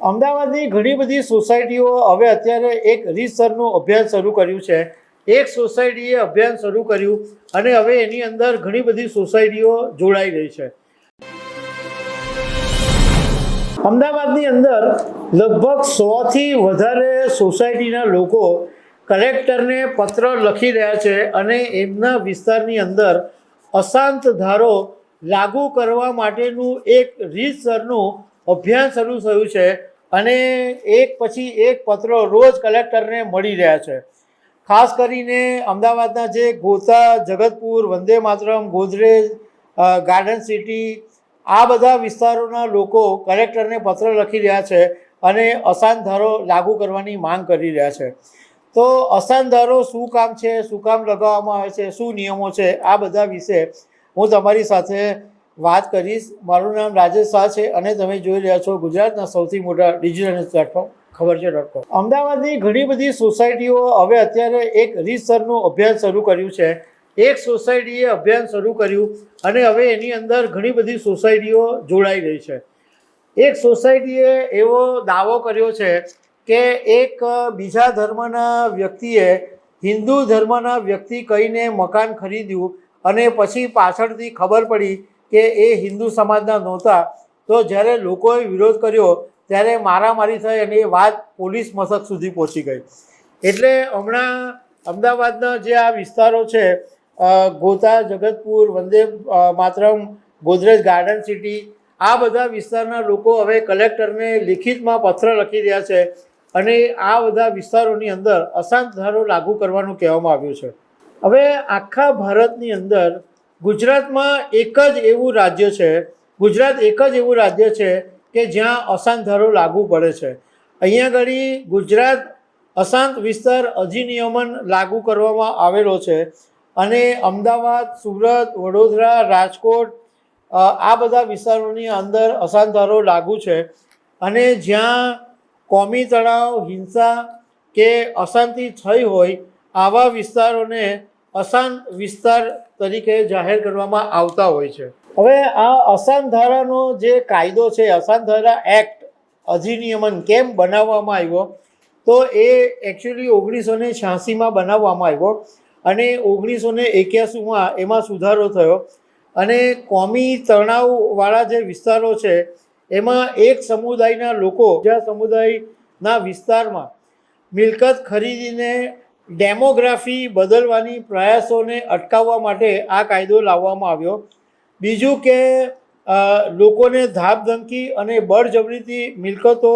અમદાવાદની ઘણી બધી સોસાયટીઓ હવે અત્યારે એક રીતસરનું અભિયાન શરૂ કર્યું છે. એક સોસાયટીએ અભિયાન શરૂ કર્યું અને હવે એની અંદર ઘણી બધી સોસાયટીઓ જોડાઈ રહી છે. અમદાવાદની અંદર લગભગ 100થી વધારે સોસાયટીના લોકો કલેક્ટરને પત્ર લખી રહ્યા છે અને એમના વિસ્તારની અંદર અશાંત ધારો લાગુ કરવા માટેનું એક રીતસરનું અભિયાન શરૂ થયું છે અને એક પછી એક પત્રો રોજ કલેક્ટરને મળી રહ્યા છે. ખાસ કરીને અમદાવાદના જે ગોતા, જગતપુર, વંદે માતરમ, ગોદરેજ, ગાર્ડન સિટી આ બધા વિસ્તારોના લોકો કલેક્ટરને પત્ર લખી રહ્યા છે અને અશાંત ધારો લાગુ કરવાની માંગ કરી રહ્યા છે. તો અશાંત ધારો શું કામ છે, શું કામ લગાવવામાં આવે છે, શું નિયમો છે, આ બધા વિશે હું તમારી સાથે વાત કરીશ. મારું નામ રાજેશ શાહ છે અને તમે જોઈ રહ્યા છો ગુજરાતના સૌથી મોટા ડિજિટલ ન્યૂઝ પ્લેટફોર્મ ખબરછે.com. અમદાવાદની ઘણી બધી સોસાયટીઓ હવે અત્યારે એક રીતસરનું અભિયાન શરૂ કર્યું છે. એક સોસાયટીએ અભિયાન શરૂ કર્યું અને હવે એની અંદર ઘણી બધી સોસાયટીઓ જોડાઈ રહી છે. એક સોસાયટીએ એવો દાવો કર્યો છે કે એક બીજા ધર્મના વ્યક્તિએ હિન્દુ ધર્મના વ્યક્તિ કહીને મકાન ખરીદ્યું અને પછી પાછળથી ખબર પડી કે એ હિન્દુ સમાજના નહોતા. તો જ્યારે લોકોએ વિરોધ કર્યો ત્યારે મારામારી થઈ અને એ વાત પોલીસ મથક સુધી પહોંચી ગઈ. એટલે હમણાં અમદાવાદના જે આ વિસ્તારો છે, ગોતા, જગતપુર, વંદે માતરમ, ગોદરેજ, ગાર્ડન સિટી, આ બધા વિસ્તારના લોકો હવે કલેક્ટરને લિખિતમાં પત્ર લખી રહ્યા છે અને આ બધા વિસ્તારોની અંદર અશાંત ધારો લાગુ કરવાનું કહેવામાં આવ્યું છે. હવે આખા ભારતની અંદર ગુજરાતમાં એક જ એવું રાજ્ય છે, ગુજરાત એક જ એવું રાજ્ય છે કે જ્યાં અશાંત ધારો લાગુ પડે છે. અહીંયા આગળ ગુજરાત અશાંત વિસ્તાર અધિનિયમન લાગુ કરવામાં આવેલો છે અને અમદાવાદ, સુરત, વડોદરા, રાજકોટ આ બધા વિસ્તારોની અંદર અશાંત ધારો લાગુ છે અને જ્યાં કોમી તણાવ, હિંસા કે અશાંતિ થઈ હોય આવા વિસ્તારોને અશાંત વિસ્તાર તરીકે જાહેર કરવામાં આવતા હોય છે. હવે આ અશાંત ધારાનો જે કાયદો છે, અશાંત ધારા એક્ટ અધિનિયમન કેમ બનાવવામાં આવ્યો, તો એ એકચ્યુઅલી 1986માં બનાવવામાં આવ્યો અને 1981માં એમાં સુધારો થયો અને કોમી તણાવવાળા જે વિસ્તારો છે એમાં એક સમુદાયના લોકો બીજા સમુદાયના વિસ્તારમાં મિલકત ખરીદીને ડેમોગ્રાફી બદલવાની પ્રયાસોને અટકાવવા માટે આ કાયદો લાવવામાં આવ્યો. બીજું કે લોકોને ધાકધમકી અને બળજબરીથી મિલકતો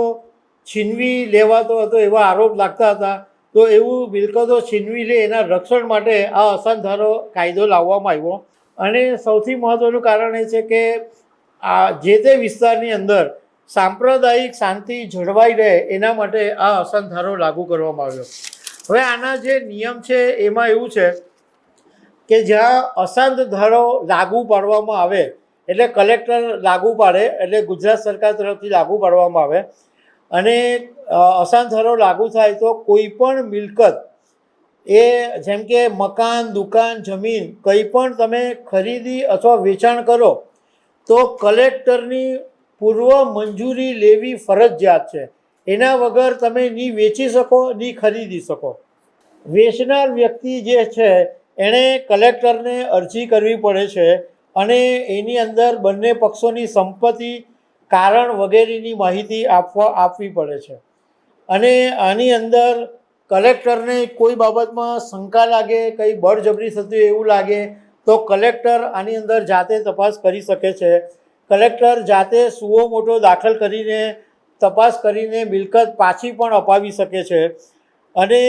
છીનવી લેવાતો હતો એવા આરોપ લાગતા હતા. તો એવું મિલકતો છીનવી લે એના રક્ષણ માટે આ અશાંત ધારો કાયદો લાવવામાં આવ્યો. અને સૌથી મહત્ત્વનું કારણ એ છે કે આ જે તે વિસ્તારની અંદર સાંપ્રદાયિક શાંતિ જળવાઈ રહે એના માટે આ અશાંત ધારો લાગુ કરવામાં આવ્યો. હવે આના જે નિયમ છે એમાં એવું છે કે જ્યાં અશાંત ધારો લાગુ પાડવામાં આવે એટલે કલેક્ટર લાગુ પાડે, એટલે ગુજરાત સરકાર તરફથી લાગુ પાડવામાં આવે અને અશાંત ધારો લાગુ થાય તો કોઈ પણ મિલકત એ જેમ કે મકાન, દુકાન, જમીન કંઈ પણ તમે ખરીદી અથવા વેચાણ કરો તો કલેક્ટરની પૂર્વ મંજૂરી લેવી ફરજિયાત છે. એના વગર તમે નહીં વેચી શકો, નહીં ખરીદી શકો. વેચનાર વ્યક્તિ જે છે એણે કલેક્ટરને અરજી કરવી પડે છે અને એની અંદર બંને પક્ષોની સંપત્તિ, કારણ વગેરેની માહિતી આપવી પડે છે. અને આની અંદર કલેક્ટરને કોઈ બાબતમાં શંકા લાગે, કંઈ બળજબરી થતી એવું લાગે તો કલેક્ટર આની અંદર જાતે તપાસ કરી શકે છે. કલેક્ટર જાતે સુઓ મોટો દાખલ કરીને તપાસ કરીને મિલકત પાછી પણ અપાવી શકે છે. અને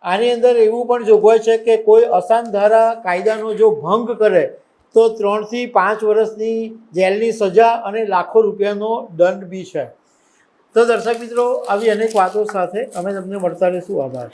આની અંદર એવું પણ જોગવાઈ છે કે કોઈ અશાંત ધારા કાયદાનો જો ભંગ કરે તો 3 થી 5 વર્ષની જેલની સજા અને લાખો રૂપિયાનો દંડ બી છે. તો દર્શક મિત્રો, આવી અનેક વાતો સાથે અમે તમને મળતા રહીશું. આભાર.